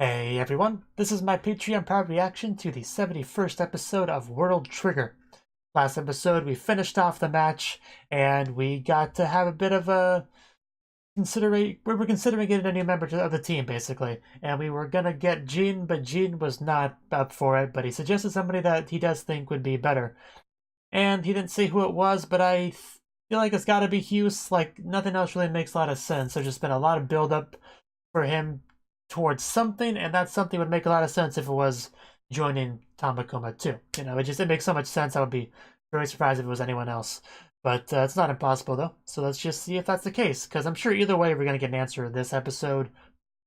Hey everyone, this is my Patreon proud reaction to the 71st episode of World Trigger. Last episode we finished off the match and we got to have a bit of a we were considering getting a new member of the team basically, and we were gonna get Jean, but Jean was not up for it, but he suggested somebody that he does think would be better. And he didn't say who it was, but I feel like it's gotta be Hughes. Like, nothing else really makes a lot of sense. There's just been a lot of build up for him towards something, and that something would make a lot of sense if it was joining Tamakoma too. You know, it makes so much sense. I would be very surprised if it was anyone else. But it's not impossible though. So let's just see if that's the case, because I'm sure either way we're gonna get an answer this episode,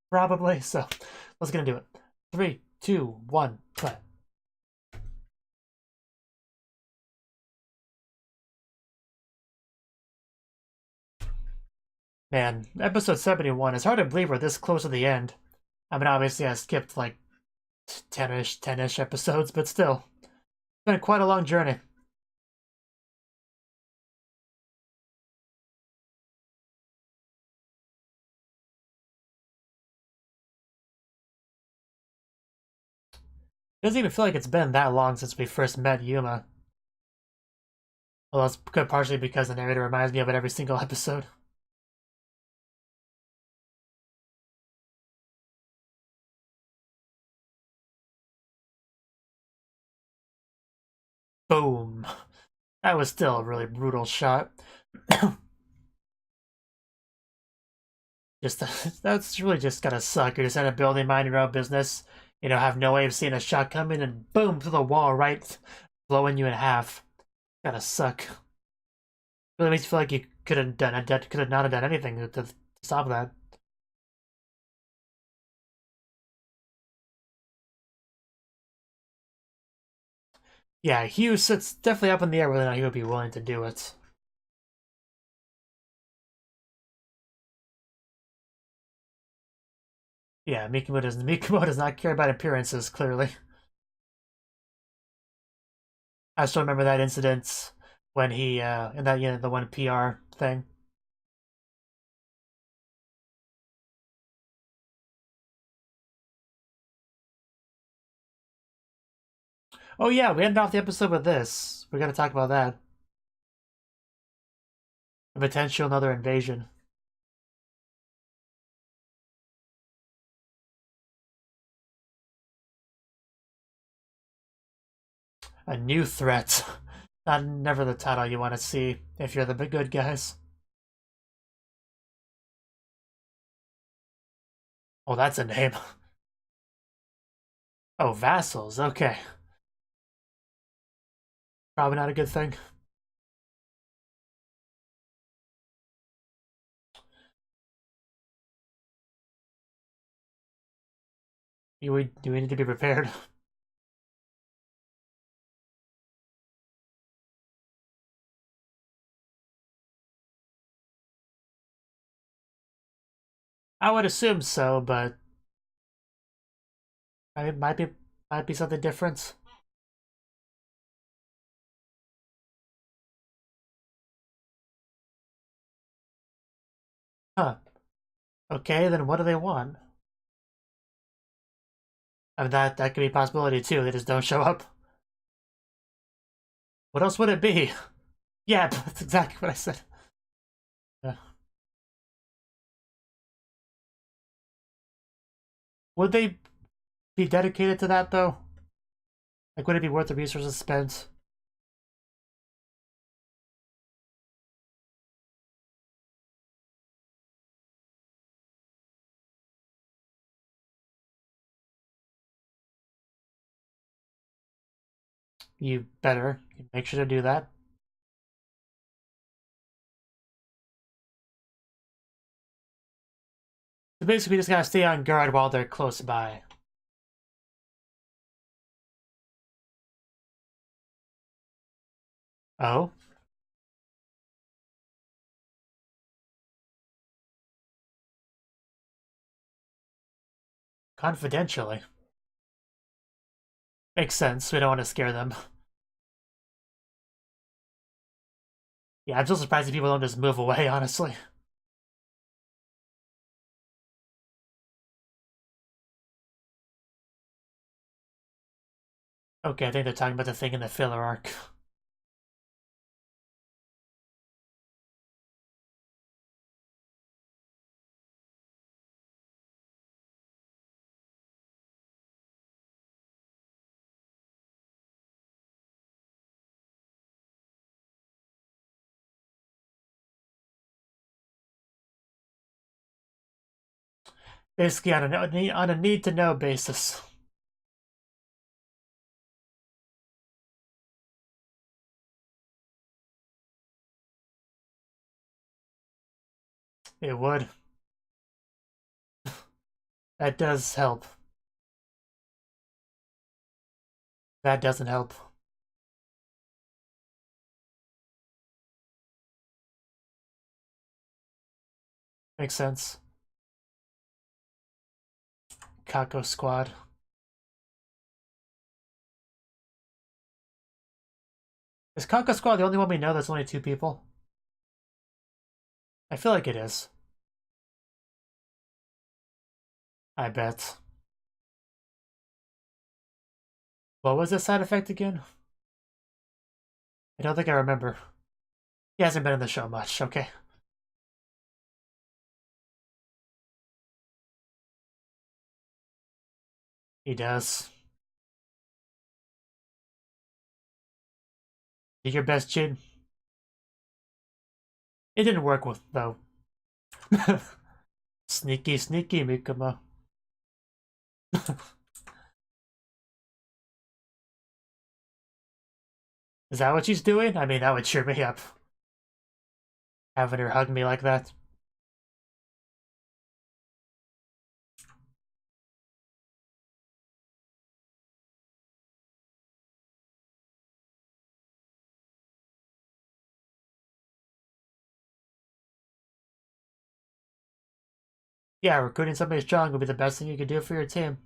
probably. So let's get into it. 3, 2, 1, play. Man, episode 71, it's hard to believe we're this close to the end. I mean, obviously I skipped like 10-ish episodes, but still. It's been quite a long journey. It doesn't even feel like it's been that long since we first met Yuma. Well, that's good partially because the narrator reminds me of it every single episode. Boom. That was still a really brutal shot. That's really just gotta suck. You're just in a building, minding your own business. You know, have no way of seeing a shot coming, and boom, through the wall, right, blowing you in half. Gotta suck. Really makes you feel like you could have not have done anything to stop that. Yeah, Hughes, it's definitely up in the air whether or not he would be willing to do it. Yeah, Mikumo does not care about appearances, clearly. I still remember that incident when he in that the one PR thing. Oh yeah, we ended off the episode with this. We're gonna talk about that. A potential another invasion. A new threat. Not never the title you want to see if you're the good guys. Oh, that's a name. Oh, vassals. Okay. Probably not a good thing. Do we need to be prepared? I would assume so, but it might be something different. Huh. Okay, then what do they want? I mean, that could be a possibility too. They just don't show up. What else would it be? Yeah, that's exactly what I said. Yeah. Would they be dedicated to that though? Like, would it be worth the resources spent? You better make sure to do that. So basically, just gotta stay on guard while they're close by. Oh? Confidentially. Makes sense. We don't want to scare them. Yeah, I'm still surprised that people don't just move away, honestly. Okay, I think they're talking about the thing in the filler arc. Basically on a need-to-know basis. It would. That does help. That doesn't help. Makes sense. Kako squad. Is Kako squad the only one we know that's only 2 people? I feel like it is. I bet. What was the side effect again? I don't think I remember. He hasn't been in the show much, okay. He does. Do your best, Jin. It didn't work with, though. Sneaky, sneaky, Mikuma. Is that what she's doing? I mean, that would cheer me up. Having her hug me like that. Yeah, recruiting somebody strong would be the best thing you could do for your team.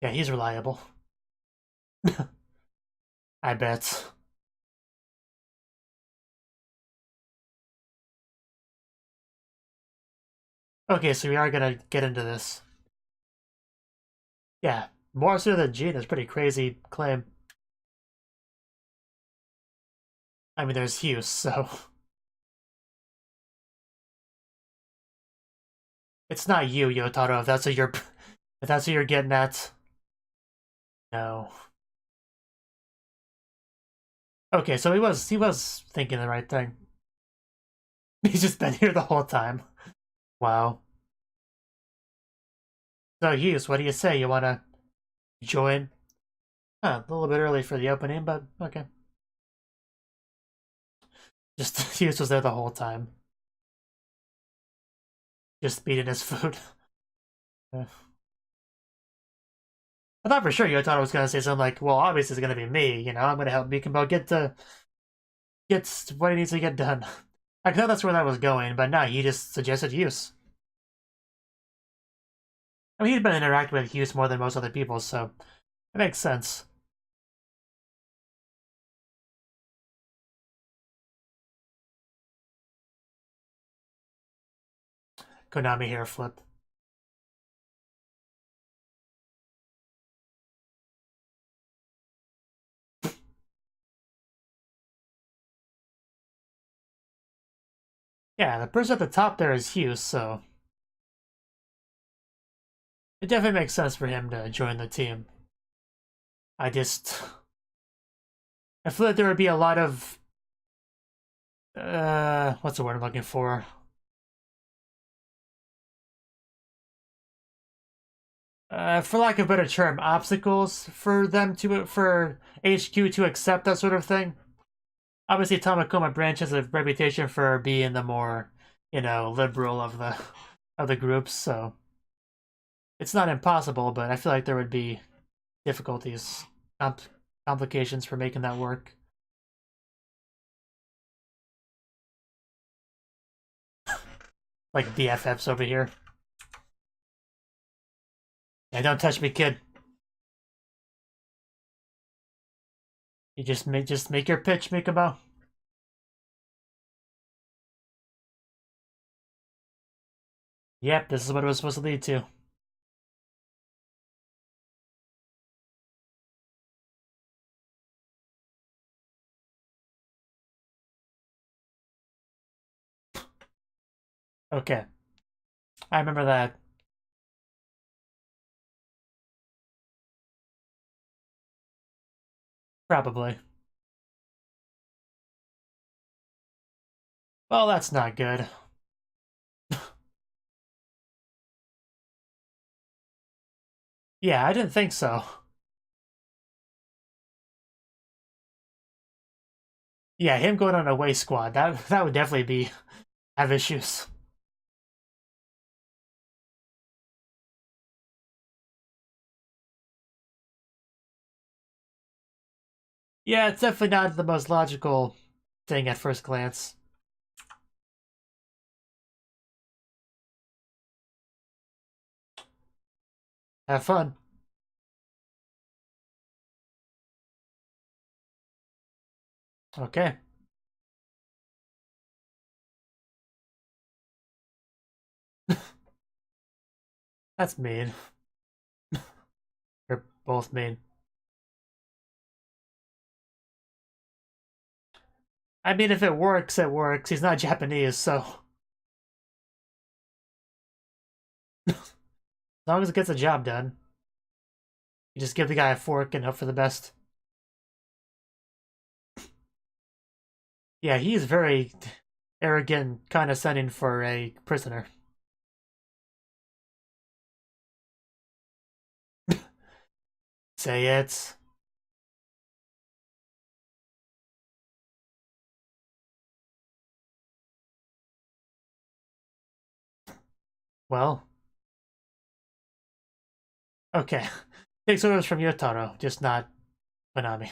Yeah, he's reliable. I bet. Okay, so we are gonna get into this. Yeah, more so than Gene is pretty crazy claim. I mean, there's Hughes, so it's not you, Yotaro. If that's what you're getting at. No. Okay, so he was thinking the right thing. He's just been here the whole time. Wow. So Hughes, what do you say? You wanna join? Huh, a little bit early for the opening, but okay. Just Hughes was there the whole time. Just eating his food. Yeah. I thought for sure Yotaro was gonna say something like, well, obviously it's gonna be me, I'm gonna help Mikamo get what he needs to get done. I thought that's where that was going, but no, he just suggested Hughes. I mean, he'd been interacting with Hughes more than most other people, so it makes sense. Konami hair flip. Yeah, the person at the top there is Hughes, so it definitely makes sense for him to join the team. I feel like there would be a lot of what's the word I'm looking for? For lack of a better term, obstacles for HQ to accept that sort of thing. Obviously, Tamakoma Branch has a reputation for being the more, liberal of the groups, so it's not impossible, but I feel like there would be difficulties, complications for making that work. Like BFFs over here. Yeah, don't touch me, kid. You just make your pitch, Mikamo. Yep, this is what it was supposed to lead to. Okay. I remember that. Probably. Well, that's not good. Yeah, I didn't think so. Yeah, him going on a away squad, that would definitely be have issues. Yeah, it's definitely not the most logical thing at first glance. Have fun. Okay. That's mean. They're both mean. I mean, if it works, it works. He's not Japanese, so as long as it gets the job done, you just give the guy a fork and hope for the best. Yeah, he's very arrogant, condescending for a prisoner. Say it. Well, okay. Takes orders from Yotaro, just not Konami.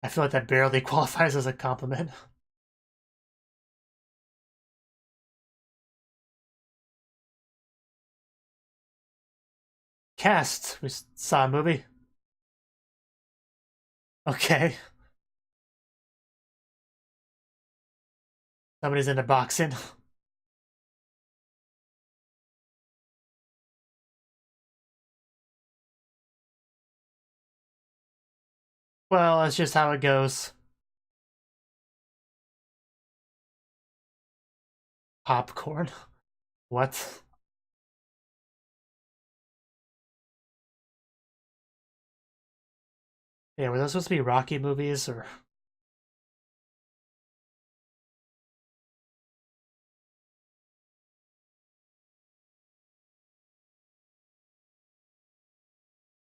I feel like that barely qualifies as a compliment. Cast. We saw a movie. Okay. Somebody's into boxing. Well, that's just how it goes. Popcorn. What? Yeah, were those supposed to be Rocky movies or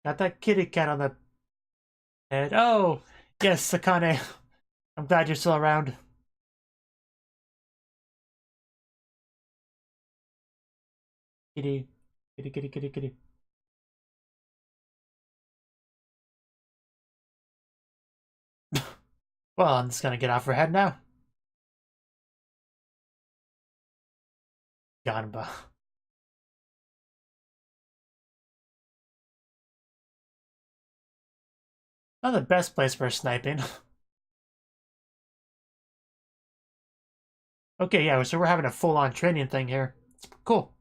got that kitty cat on the head? Oh, yes, Sakane. I'm glad you're still around. Kitty, kitty, kitty, kitty, kitty. Well, I'm just gonna get off her head now. Ganba. Not the best place for sniping. Okay, yeah, so we're having a full-on training thing here. It's cool.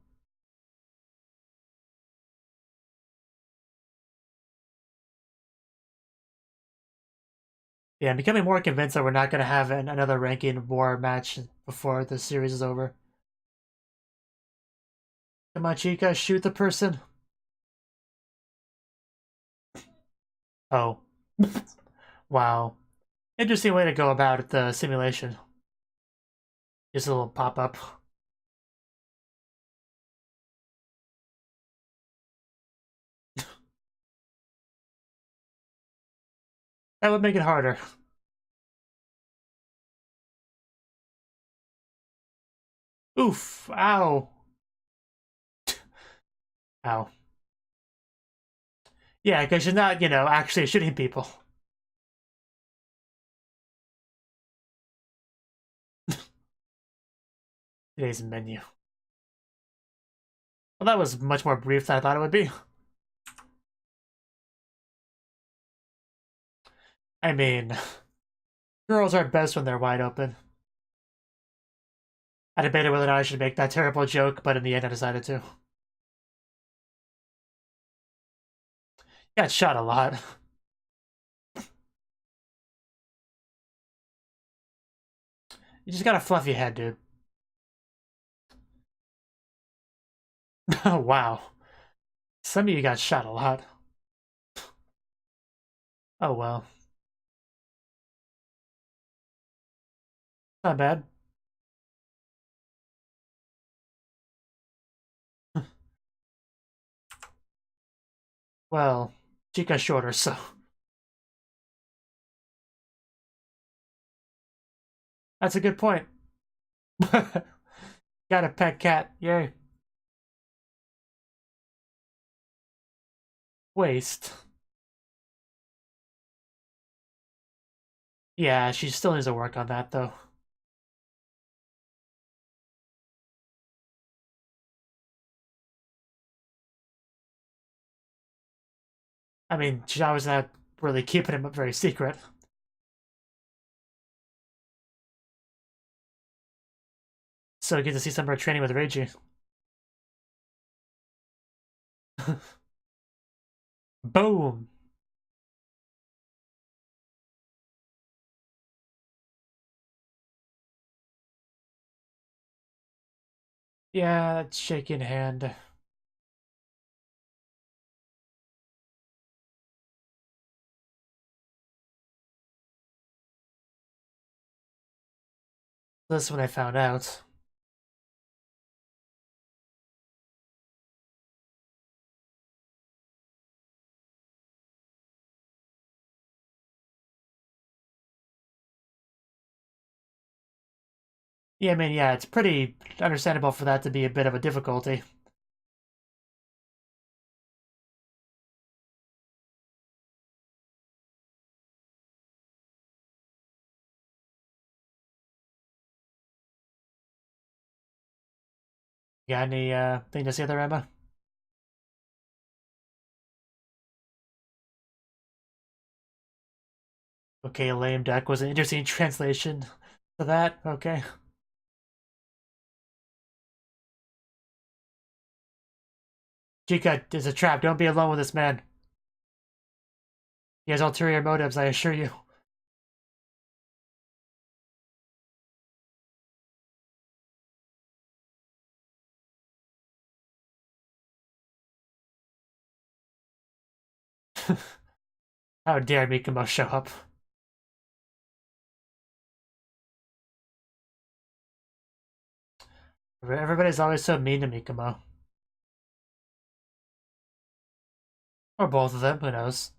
Yeah, I'm becoming more convinced that we're not going to have another ranking war match before the series is over. Come on, Chica, shoot the person. Oh. Wow. Interesting way to go about the simulation. Just a little pop-up. That would make it harder. Oof. Ow. Ow. Yeah, because you're not, actually shooting people. Today's menu. Well, that was much more brief than I thought it would be. I mean, girls are best when they're wide open. I debated whether or not I should make that terrible joke, but in the end I decided to. Got shot a lot. You just got a fluffy head, dude. Oh, wow. Some of you got shot a lot. Oh, well. Not bad. Well, Chica's shorter, so... That's a good point. Got a pet cat. Yay. Waste. Yeah, she still needs to work on that, though. I mean, she was not really keeping him very secret. So you get to see some of her training with Reiji. Boom! Yeah, that's shaking hand. This is when I found out. Yeah, I mean, yeah, it's pretty understandable for that to be a bit of a difficulty. You got any thing to say there, Emma? Okay, lame duck was an interesting translation to that. Okay. Chica is a trap. Don't be alone with this man. He has ulterior motives, I assure you. How dare Mikumo show up? Everybody's always so mean to Mikumo. Or both of them, who knows?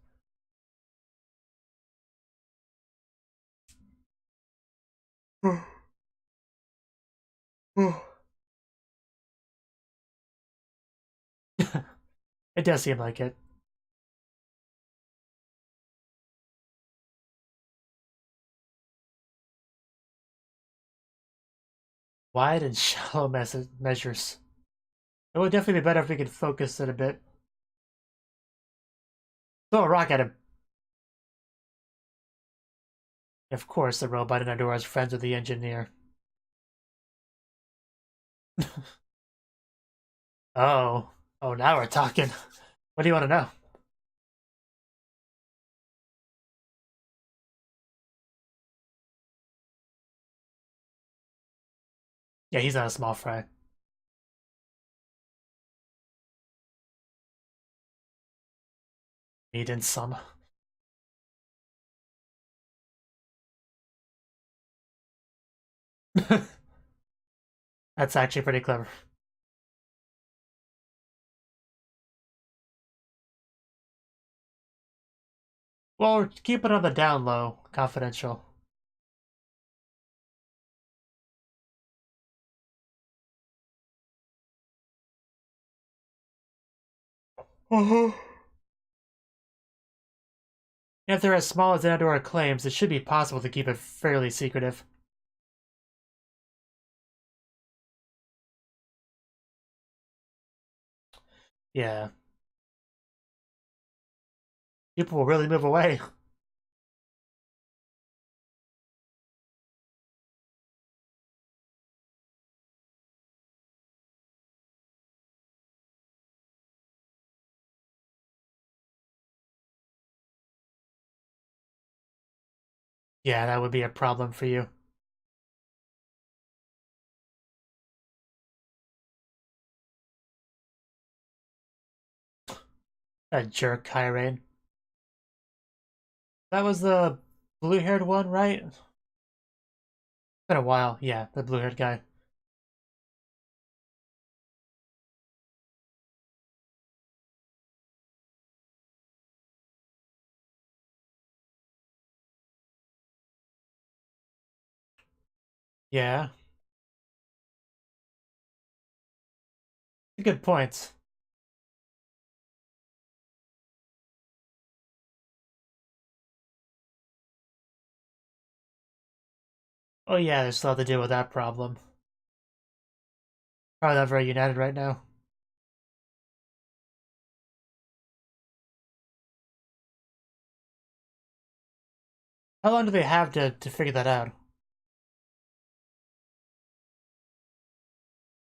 It does seem like it. Wide and shallow measures. It would definitely be better if we could focus it a bit. Throw a rock at him. Of course, the robot in underwear is friends with the engineer. Oh. Oh, now we're talking. What do you want to know? Yeah, he's not a small fry. He didn't some. That's actually pretty clever. Well, keep it on the down low, confidential. If they're as small as Inadora claims, it should be possible to keep it fairly secretive. Yeah. People will really move away. Yeah, that would be a problem for you. That jerk, Kyrain. That was the blue-haired one, right? It's been a while. Yeah, the blue-haired guy. Yeah. Good points. Oh yeah, they still have to deal with that problem. Probably not very united right now. How long do they have to figure that out?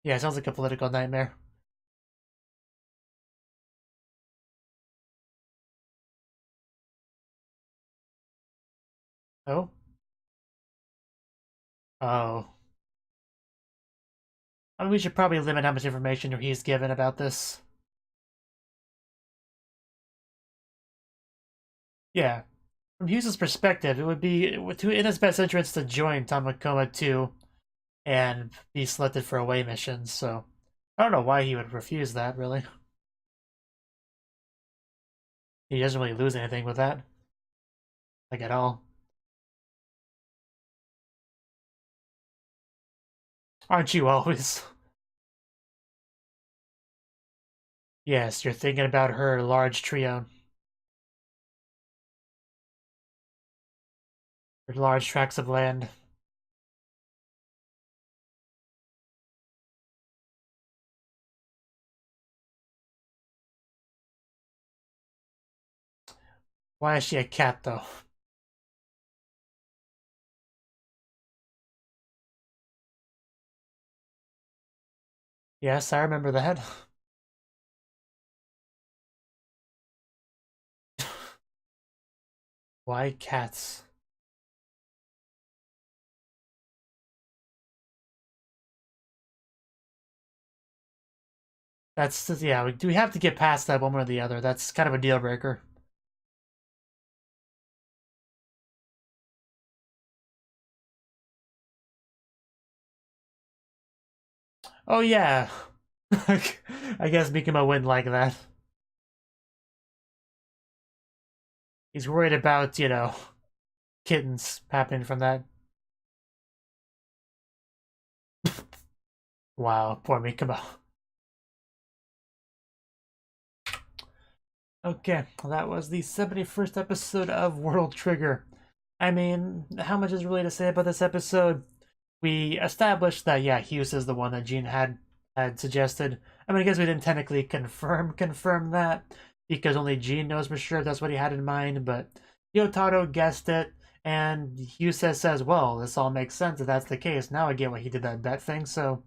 Yeah, it sounds like a political nightmare. Oh? Oh. I mean, we should probably limit how much information he's given about this. Yeah. From Hughes' perspective, it would be in his best interest to join Tamakoma 2 and be selected for away missions, so I don't know why he would refuse that, really. He doesn't really lose anything with that. Like, at all. Aren't you always? Yes, you're thinking about her large trio. Her large tracts of land. Why is she a cat, though? Yes, I remember that. Why cats? That's just, yeah, we have to get past that one way or the other. That's kind of a deal breaker. Oh yeah. I guess Mikima wouldn't like that. He's worried about, kittens happening from that. Wow, poor Mikima. Okay, well, that was the 71st episode of World Trigger. I mean, how much is really to say about this episode? We established that, yeah, Hughes is the one that Gene had suggested. I mean, I guess we didn't technically confirm that because only Gene knows for sure if that's what he had in mind, but Yotaro guessed it, and Hughes says, well, this all makes sense if that's the case. Now I get why he did that bet thing, so,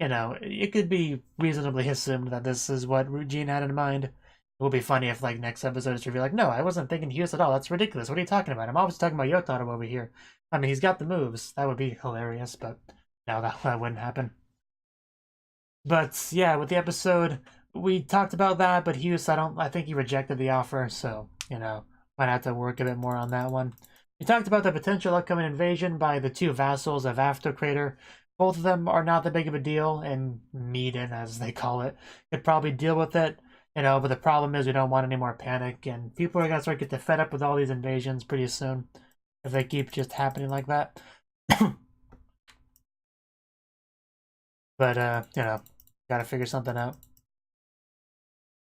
it could be reasonably assumed that this is what Gene had in mind. It will be funny if, like, next episode is revealed, like, no, I wasn't thinking Hughes at all. That's ridiculous. What are you talking about? I'm always talking about Yotaro over here. I mean, he's got the moves. That would be hilarious, but no, that wouldn't happen. But yeah, with the episode, we talked about that, but Hughes, I think he rejected the offer, so, might have to work a bit more on that one. We talked about the potential upcoming invasion by the two vassals of Crater. Both of them are not that big of a deal, and Meaden, as they call it, could probably deal with it, but the problem is we don't want any more panic, and people are going to start to get fed up with all these invasions pretty soon if they keep just happening like that. But, gotta figure something out.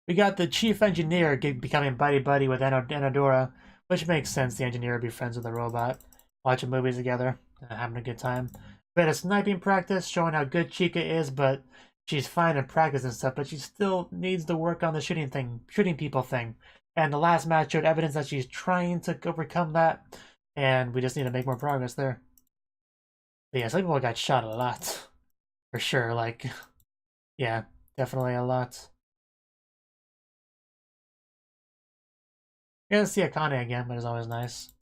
We got the chief engineer becoming buddy-buddy with Enodora, Which makes sense, the engineer would be friends with the robot, watching movies together, having a good time. We had a sniping practice showing how good Chica is, but she's fine in practice and stuff, but she still needs to work on the shooting people thing. And the last match showed evidence that she's trying to overcome that, and we just need to make more progress there. But yeah, some people got shot a lot. For sure, like, yeah, definitely a lot. Yeah, see Akane again, but it's always nice.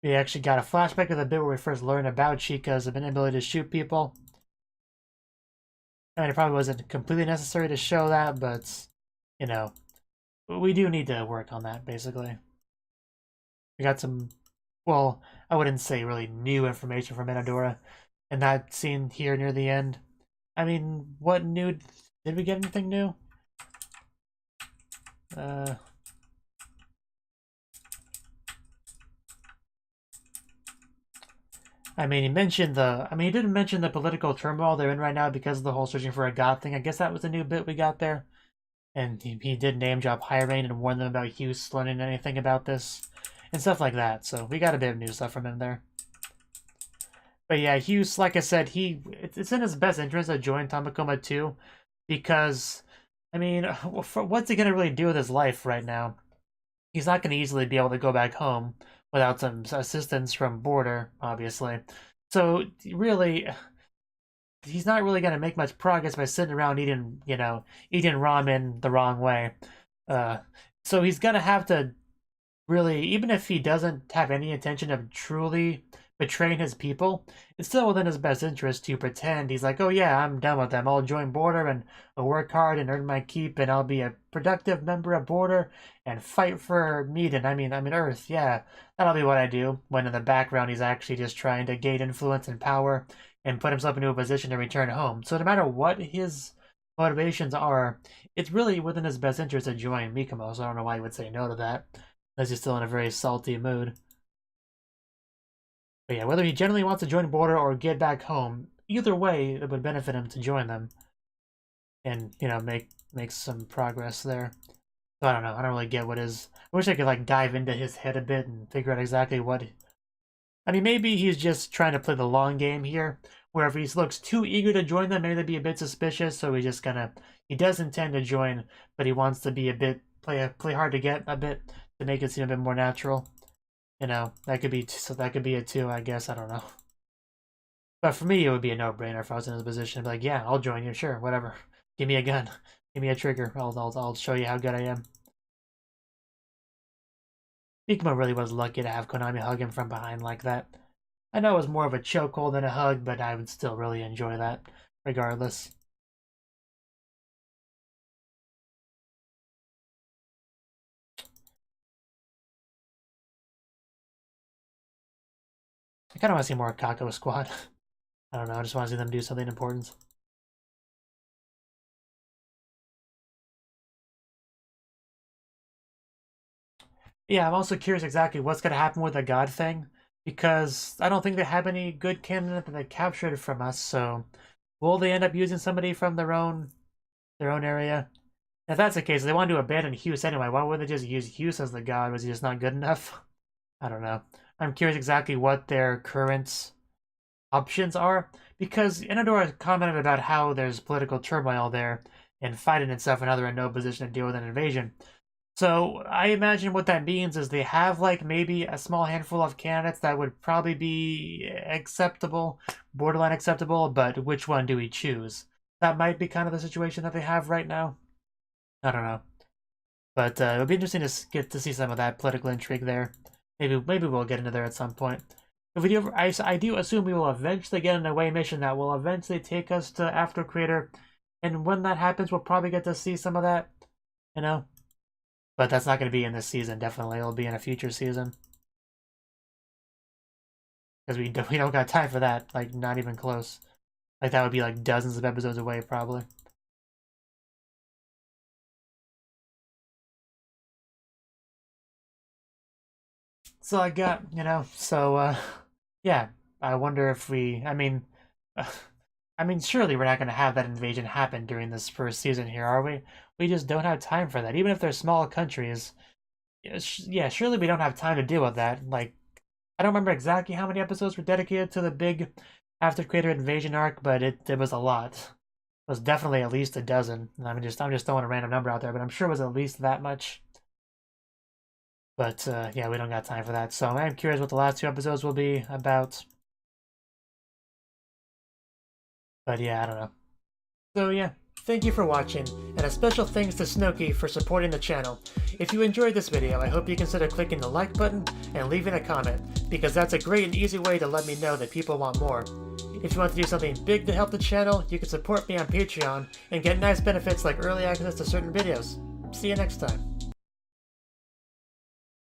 We actually got a flashback of the bit where we first learned about Chica's ability to shoot people. I mean, it probably wasn't completely necessary to show that, but, you know, we do need to work on that, basically. We got some, well, I wouldn't say really new information from Inadora in that scene here near the end. I mean, what new, did we get anything new? I mean, he didn't mention the political turmoil they're in right now because of the whole searching for a god thing. I guess that was a new bit we got there. And he did name drop Hyrane and warn them about Hughes learning anything about this and stuff like that. So we got a bit of new stuff from him there. But yeah, Hughes, like I said, it's in his best interest to join Tamakoma too, because, I mean, what's he going to really do with his life right now? He's not going to easily be able to go back home without some assistance from Border, obviously. So really, he's not really going to make much progress by sitting around eating ramen the wrong way. So he's going to have to really, even if he doesn't have any intention of truly betraying his people, it's still within his best interest to pretend he's like, oh yeah, I'm done with them. I'll join Border and I'll work hard and earn my keep, and I'll be a productive member of Border and fight for Medan. I mean Earth. Yeah, that'll be what I do. When in the background, he's actually just trying to gain influence and power and put himself into a position to return home. So no matter what his motivations are, it's really within his best interest to join Mikomo. So I don't know why he would say no to that, unless he's still in a very salty mood. But yeah, whether he generally wants to join Border or get back home, either way, it would benefit him to join them and, make some progress there. So I don't know. I don't really get what his... I wish I could, like, dive into his head a bit and figure out exactly what... I mean, maybe he's just trying to play the long game here, where if he looks too eager to join them, maybe they'd be a bit suspicious, so he does intend to join, but he wants to be a bit... play hard to get a bit to make it seem a bit more natural. That could be it too, I guess. I don't know. But for me, it would be a no-brainer if I was in his position. I'd be like, yeah, I'll join you, sure, whatever. Give me a gun. Give me a trigger. I'll show you how good I am. Mikomo really was lucky to have Konami hug him from behind like that. I know it was more of a chokehold than a hug, but I would still really enjoy that, regardless. I kind of want to see more Kako Squad. I don't know, I just want to see them do something important. Yeah, I'm also curious exactly what's going to happen with the God thing, because I don't think they have any good candidate that they captured from us, so will they end up using somebody from their own area? If that's the case, they want to abandon Hughes anyway. Why wouldn't they just use Hughes as the god? Was he just not good enough? I don't know. I'm curious exactly what their current options are, because Inadora commented about how there's political turmoil there and fighting and stuff, and how they're in no position to deal with an invasion. So I imagine what that means is they have like maybe a small handful of candidates that would probably be acceptable, borderline acceptable, but which one do we choose? That might be kind of the situation that they have right now. I don't know. But it would be interesting to get to see some of that political intrigue there. Maybe we'll get into there at some point. If we do, I do assume we will eventually get an away mission that will eventually take us to After Creator, and when that happens, we'll probably get to see some of that, But that's not going to be in this season. Definitely, it'll be in a future season, because we don't got time for that. Like, not even close. Like, that would be like dozens of episodes away, probably. So I got, yeah. I wonder if surely we're not going to have that invasion happen during this first season here, are we? We just don't have time for that. Even if they're small countries, Yeah, surely we don't have time to deal with that. Like, I don't remember exactly how many episodes were dedicated to the big After Creator Invasion arc, but it was a lot. It was definitely at least a dozen. I'm just throwing a random number out there, but I'm sure it was at least that much. But yeah, we don't got time for that. So I'm curious what the last 2 episodes will be about. But yeah, I don't know. So yeah, thank you for watching, and a special thanks to Cnouki for supporting the channel. If you enjoyed this video, I hope you consider clicking the like button and leaving a comment, because that's a great and easy way to let me know that people want more. If you want to do something big to help the channel, you can support me on Patreon and get nice benefits like early access to certain videos. See you next time.